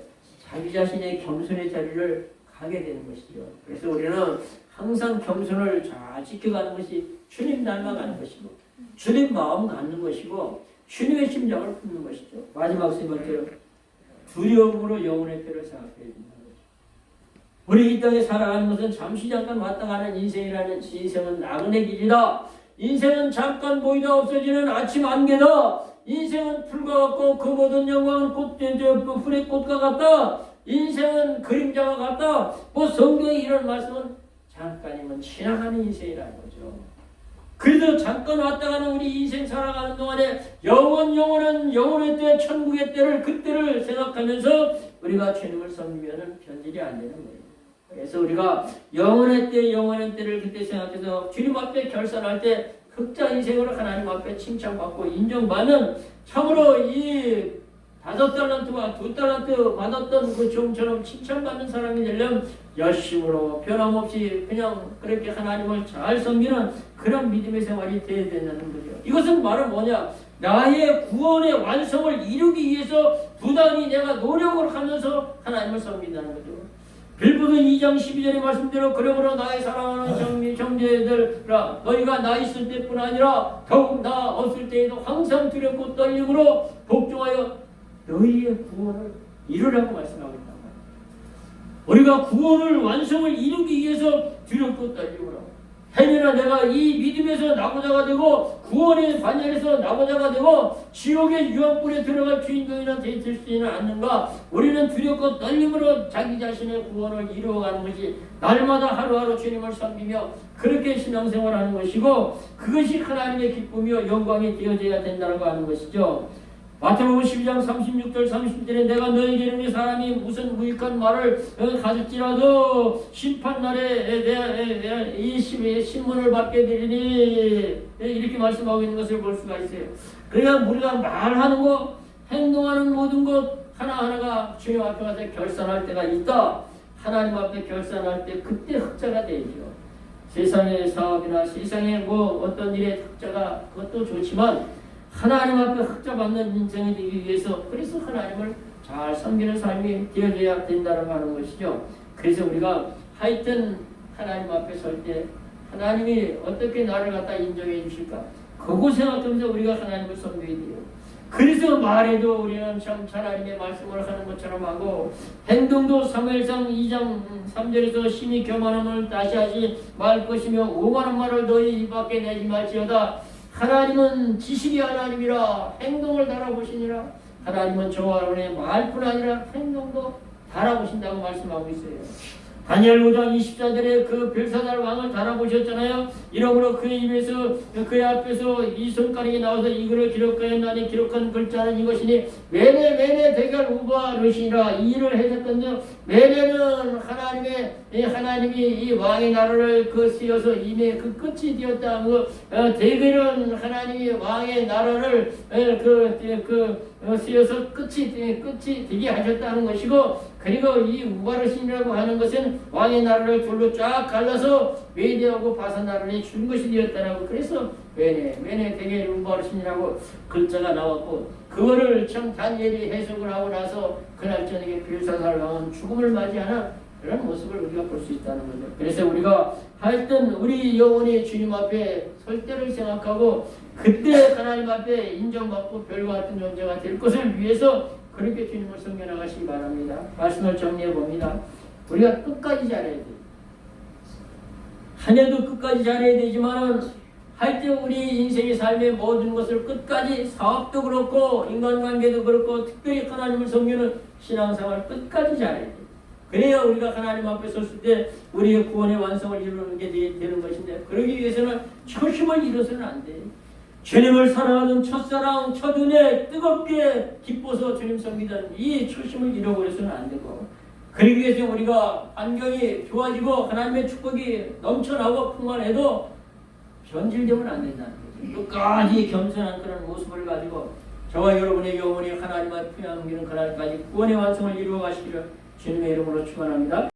자기 자신의 겸손의 자리를 가게 되는 것이죠. 그래서 우리는 항상 겸손을 잘 지켜가는 것이 주님 닮아가는 것이고 주님 마음 갖는 것이고 주님의 심장을 품는 것이죠. 마지막 세 번째로 두려움으로 영혼의 때를 생각해야 된다. 우리 이 땅에 살아가는 것은 잠시 잠깐 왔다 가는 인생이라는 인생은 나그네 길이다. 인생은 잠깐 보이다 없어지는 아침 안개다. 인생은 풀과 같고 그 모든 영광은 풀의 꽃과 같다. 인생은 그림자와 같다. 뭐 성경의 이런 말씀은 잠깐이면 지나가는 인생이라는 거죠. 그래도 잠깐 왔다 가는 우리 인생 살아가는 동안에 영원은 영원의 때 천국의 때를 그때를 생각하면서 우리가 주님을 섬기면 변질이 안 되는 거예요. 그래서 우리가 영원의 때를 그때 생각해서 주님 앞에 결산할 때 흑자 인생으로 하나님 앞에 칭찬받고 인정받는 참으로 이 5달란트와 2달란트 받았던 그 종처럼 칭찬받는 사람이 되려면 열심으로 변함없이 그냥 그렇게 하나님을 잘 섬기는 그런 믿음의 생활이 되어야 된다는 거죠. 이것은 말은 뭐냐? 나의 구원의 완성을 이루기 위해서 부단히 내가 노력을 하면서 하나님을 섬긴다는 거죠. 빌보드 2장 12절의 말씀대로 그러므로 나의 사랑하는 형제들아 너희가 나 있을 때뿐 아니라 더욱 나 없을 때에도 항상 두렵고 떨림으로 복종하여 너희의 구원을 이루라고 말씀하고 있단 말이에요. 우리가 구원을 완성을 이루기 위해서 두렵고 떨림으로 행여나 내가 이 믿음에서 나고자가 되고 구원의 반열에서 나고자가 되고 지옥의 유황불에 들어갈 주인공이나 되지는 않는가. 우리는 두렵고 떨림으로 자기 자신의 구원을 이루어가는 것이 날마다 하루하루 주님을 섬기며 그렇게 신앙생활하는 것이고 그것이 하나님의 기쁨이요 영광이 되어져야 된다고 하는 것이죠. 마태복음 12장 36절 30절에 내가 너에게 이르니 사람이 무슨 무익한 말을 가질지라도 심판날에 이 신문을 받게 되리니 이렇게 말씀하고 있는 것을 볼 수가 있어요. 그러니까 우리가 말하는 것 행동하는 모든 것 하나하나가 주님 앞에 가서 결산할 때가 있다. 하나님 앞에 결산할 때 그때 흑자가 되죠. 세상의 사업이나 세상의 뭐 어떤 일의 흑자가 그것도 좋지만 하나님 앞에 흑자받는 인생이 되기 위해서 그래서 하나님을 잘 섬기는 삶이 되어져야 된다는 하는 것이죠. 그래서 우리가 하여튼 하나님 앞에 설 때 하나님이 어떻게 나를 갖다 인정해 주실까? 그거 생각하면서 우리가 하나님을 섬겨야 돼요. 그래서 말에도 우리는 참 하나님의 말씀을 하는 것처럼 하고 행동도 사무엘상 2장 3절에서 심히 교만함을 다시 하지 말 것이며 오만한 말을 너희 입 밖에 내지 말지어다. 하나님은 지식이 하나님이라 행동을 달아보시니라. 하나님은 저와 여러분의 말뿐 아니라 행동도 달아보신다고 말씀하고 있어요. 다니엘 5장 24절에 그 벨사살 왕을 달아보셨잖아요. 이러므로 그의 입에서 그의 앞에서 이 손가락이 나와서 이글을 기록하였나니 기록한 글자는 이것이니 메네 대결 우바 르시니라. 이 일을 해줬던데 메네는 하나님이 이 왕의 나라를 그 쓰여서 이미 그 끝이 되었다. 대결은 하나님이 왕의 나라를 쓰여서 끝이 되게 하셨다는 것이고, 그리고 이 우바르신이라고 하는 것은 왕의 나라를 둘로 쫙 갈라서 메디하고 바산 나라를 준 것이 되었다라고. 그래서 메네 대개 우바르신이라고 글자가 나왔고, 그거를 참 다니엘이 해석을 하고 나서 그날 저녁에 벨사살 왕은 죽음을 맞이하는 그런 모습을 우리가 볼 수 있다는 거죠. 그래서 우리가 하여튼 우리 영혼이 주님 앞에 설 때를 생각하고 그때 하나님 앞에 인정받고 별과 같은 존재가 될 것을 위해서 그렇게 주님을 섬겨나가시기 바랍니다. 말씀을 정리해 봅니다. 우리가 끝까지 잘해야 돼요. 한 해도 끝까지 잘해야 되지만은 하여튼 우리 인생의 삶의 모든 것을 끝까지, 사업도 그렇고 인간관계도 그렇고 특별히 하나님을 섬기는 신앙생활을 끝까지 잘해야 돼요. 그래야 우리가 하나님 앞에 섰을 때 우리의 구원의 완성을 이루는 게 되는 것인데, 그러기 위해서는 초심을 잃어서는 안 돼요. 주님을 사랑하는 첫사랑, 첫은혜 뜨겁게 기뻐서 주님 섬기던 이 초심을 잃어버려서는 안 되고, 그러기 위해서 우리가 환경이 좋아지고 하나님의 축복이 넘쳐나고 풍만해도 변질되면 안 된다는 거죠. 끝까지 겸손한 그런 모습을 가지고 저와 여러분의 영혼이 하나님 앞에 품양기는 그날까지 구원의 완성을 이루어 가시기를 주님의 이름으로 축원합니다.